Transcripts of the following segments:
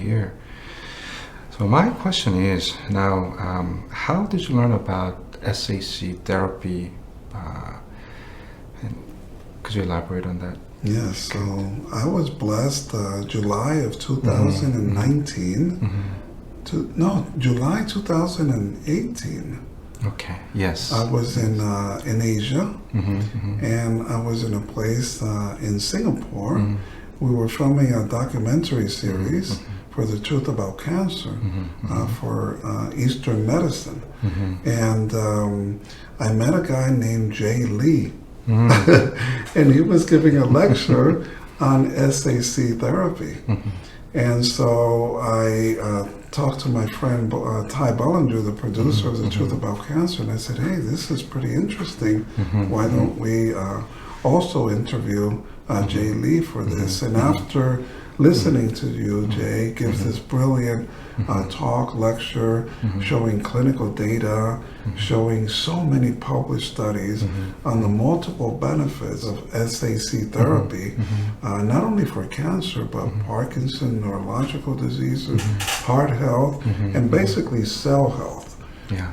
hear. So my question is now, how did you learn about SAC therapy? And could you elaborate on that? Yes, so I was blessed July of 2019 July 2018. Okay, yes. I was in Asia, and I was in a place in Singapore. We were filming a documentary series for the truth about cancer for Eastern medicine. And I met a guy named Jay Lee, and he was giving a lecture on SAC therapy. And so I talked to my friend Ty Bollinger, the producer of The Truth About Cancer, and I said, hey, this is pretty interesting. Why don't we also interview Jay Lee for this? And after listening to you, Jay gives this brilliant talk, lecture, showing clinical data, showing so many published studies on the multiple benefits of SAC therapy, not only for cancer, but Parkinson's, neurological diseases, heart health, and basically cell health.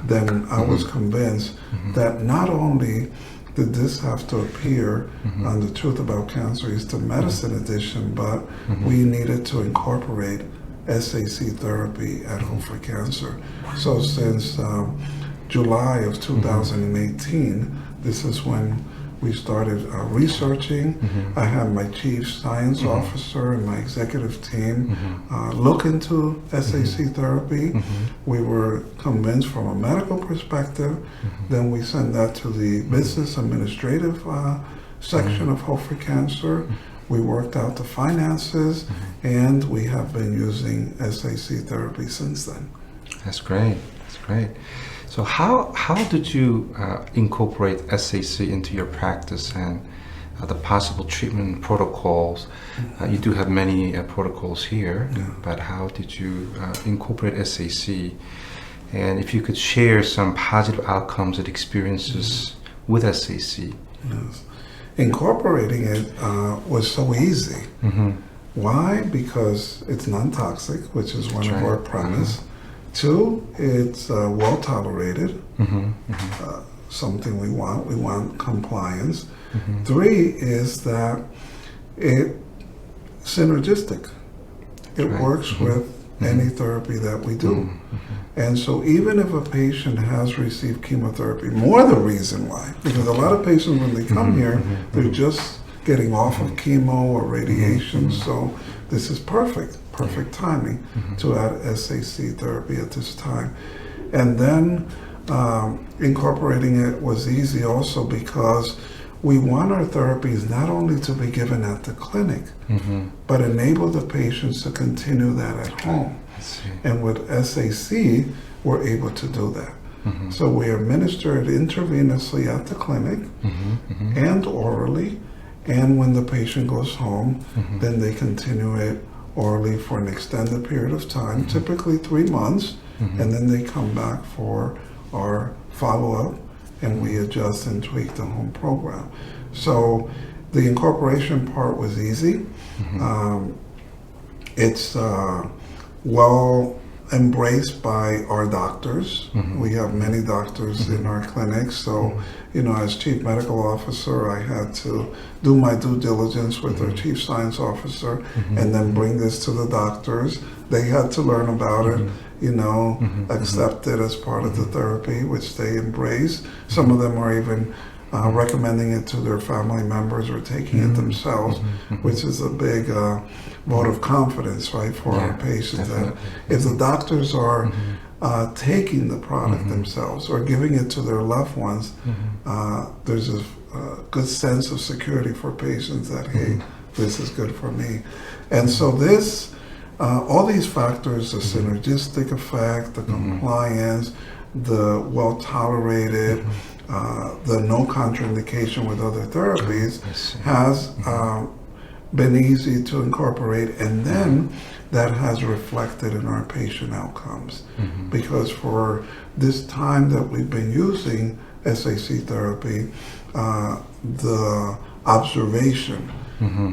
Then I was convinced that not only did this have to appear on The Truth About Cancer Eastern Medicine edition, but we needed to incorporate SAC therapy at Hope for Cancer. So since July of 2018, this is when we started researching. I had my chief science officer and my executive team look into SAC therapy. We were convinced from a medical perspective. Then we sent that to the business administrative section of Hope for Cancer. We worked out the finances, and we have been using SAC therapy since then. That's great. That's great. So how did you incorporate SAC into your practice and the possible treatment protocols? You do have many protocols here, but how did you incorporate SAC? And if you could share some positive outcomes and experiences with SAC. Yes. Incorporating it was so easy. Why? Because it's non-toxic, which is one of our premise. Two, it's well tolerated, something we want. We want compliance. Three is that it's synergistic. It works with any therapy that we do. And so even if a patient has received chemotherapy, more the reason why, because a lot of patients when they come here, they're just getting off of chemo or radiation, so this is perfect timing to add SAC therapy at this time. And then incorporating it was easy also because we want our therapies not only to be given at the clinic, but enable the patients to continue that at home. And with SAC, we're able to do that. So we administer it intravenously at the clinic and orally, and when the patient goes home, then they continue it orally for an extended period of time, typically 3 months, and then they come back for our follow-up, and we adjust and tweak the home program. So the incorporation part was easy. It's well embraced by our doctors. We have many doctors in our clinic, so as chief medical officer, I had to do my due diligence with our chief science officer and then bring this to the doctors. They had to learn about it, accept it as part of the therapy, which they embrace. Some of them are even recommending it to their family members or taking it themselves, which is a big vote of confidence, right, for our patients. That if the doctors are taking the product themselves or giving it to their loved ones, there's a good sense of security for patients that, hey, this is good for me. And so this, all these factors, the synergistic effect, the compliance, the well-tolerated, the no contraindication with other therapies has been easy to incorporate, and then that has reflected in our patient outcomes. Because for this time that we've been using SAC therapy, the observation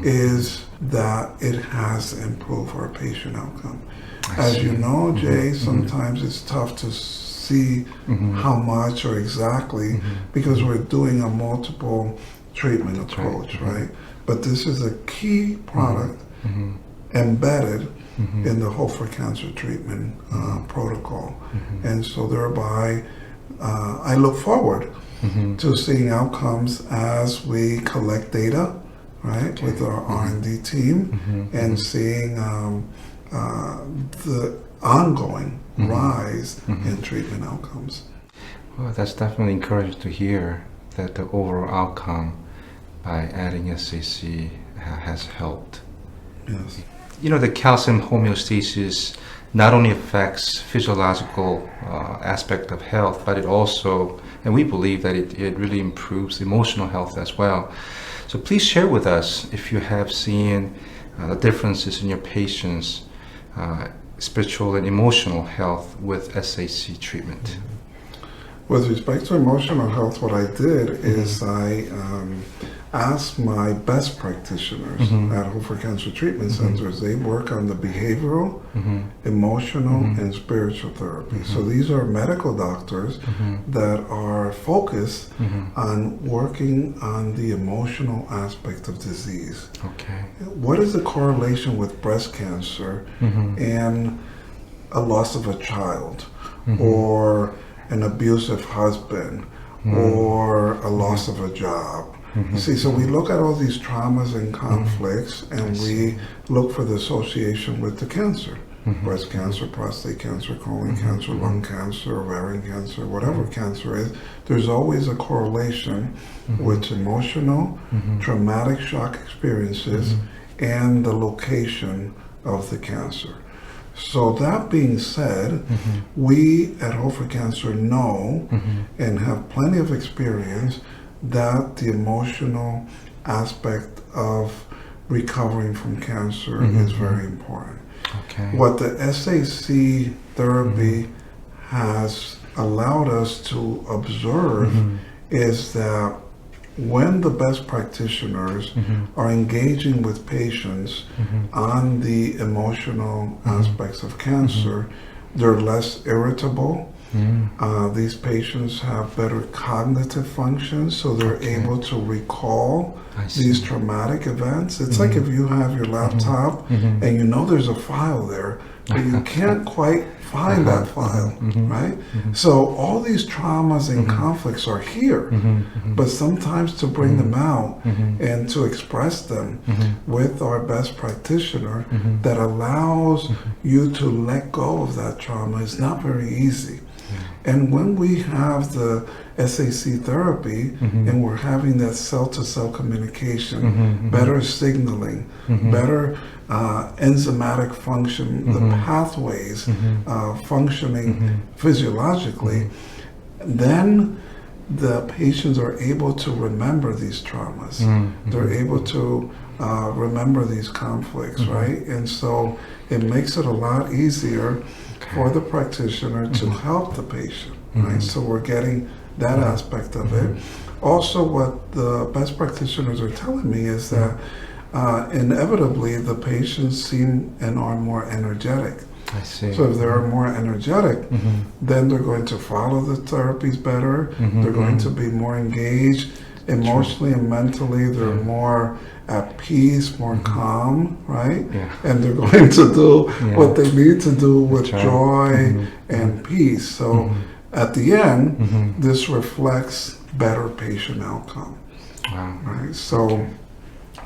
is that it has improved our patient outcome. I As see. you know, Jay, sometimes it's tough to see how much or exactly because we're doing a multiple treatment approach, right? But this is a key product embedded in the Hope for Cancer treatment protocol. And so thereby, I look forward to seeing outcomes as we collect data, right, with our R&D team and seeing the ongoing rise in treatment outcomes. Well, that's definitely encouraging to hear that the overall outcome by adding SAC has helped. Yes. You know, the calcium homeostasis not only affects physiological aspect of health, but it also, and we believe that it really improves emotional health as well. So please share with us if you have seen the differences in your patients' spiritual and emotional health with SAC treatment. With respect to emotional health, what I did is I asked my best practitioners at Hope for Cancer Treatment Centers. They work on the behavioral, emotional, and spiritual therapy. So these are medical doctors that are focused on working on the emotional aspect of disease. Okay. What is the correlation with breast cancer and a loss of a child or an abusive husband or a loss of a job? You see, so we look at all these traumas and conflicts and we look for the association with the cancer. Breast cancer, prostate cancer, colon cancer, lung cancer, ovarian cancer, whatever cancer is, there's always a correlation with emotional, traumatic shock experiences and the location of the cancer. So that being said, we at Hope for Cancer know and have plenty of experience that the emotional aspect of recovering from cancer is very important. Okay. What the SAC therapy has allowed us to observe is that when the best practitioners are engaging with patients on the emotional aspects of cancer, they're less irritable. These patients have better cognitive functions, so they're able to recall these traumatic events. It's like if you have your laptop and you know there's a file there, but you can't quite find that file, right? So all these traumas and conflicts are here, but sometimes to bring them out and to express them with our best practitioner that allows you to let go of that trauma is not very easy. And when we have the SAC therapy and we're having that cell-to-cell communication, better signaling, better enzymatic function, the pathways functioning physiologically, then the patients are able to remember these traumas. They're able to remember these conflicts, right? And so it makes it a lot easier for the practitioner to help the patient, right? So we're getting that aspect of it. Also, what the best practitioners are telling me is that inevitably the patients seem and are more energetic. I see. So if they're more energetic, then they're going to follow the therapies better. They're going to be more engaged emotionally and mentally. They're more at peace, more calm, right? And they're going to do what they need to do with joy and peace. So at the end, this reflects better patient outcome. Wow. Right? So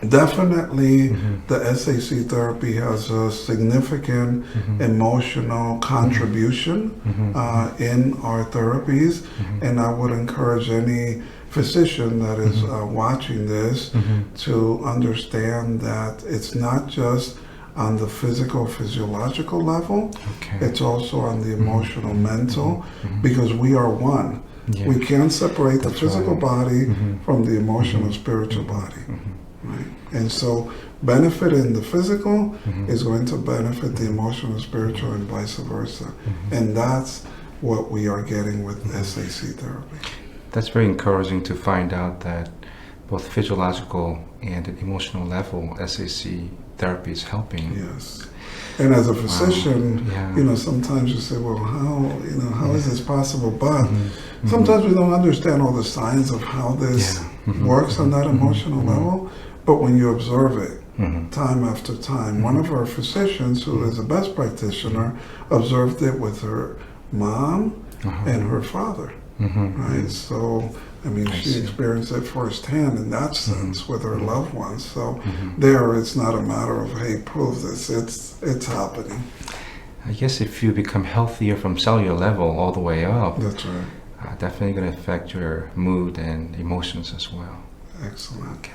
definitely the SAC therapy has a significant emotional contribution in our therapies, and I would encourage any physician that is watching this to understand that it's not just on the physical, physiological level, it's also on the emotional, mental, because we are one. We can't separate the physical body from the emotional, spiritual body. Right? And so benefit in the physical is going to benefit the emotional, spiritual, and vice versa. And that's what we are getting with SAC therapy. That's very encouraging to find out that both physiological and an emotional level, SAC therapy is helping. Yes. And as a physician, Yeah. you know, sometimes you say, well, how is this possible? But sometimes we don't understand all the signs of how this works on that emotional level. But when you observe it time after time, one of our physicians, who is the best practitioner, observed it with her mom and her father. Right? So, I mean, she experienced it firsthand in that sense with her loved ones. So there, it's not a matter of, hey, prove this. It's happening. I guess if you become healthier from cellular level all the way up, That's right. definitely going to affect your mood and emotions as well. Excellent. Okay.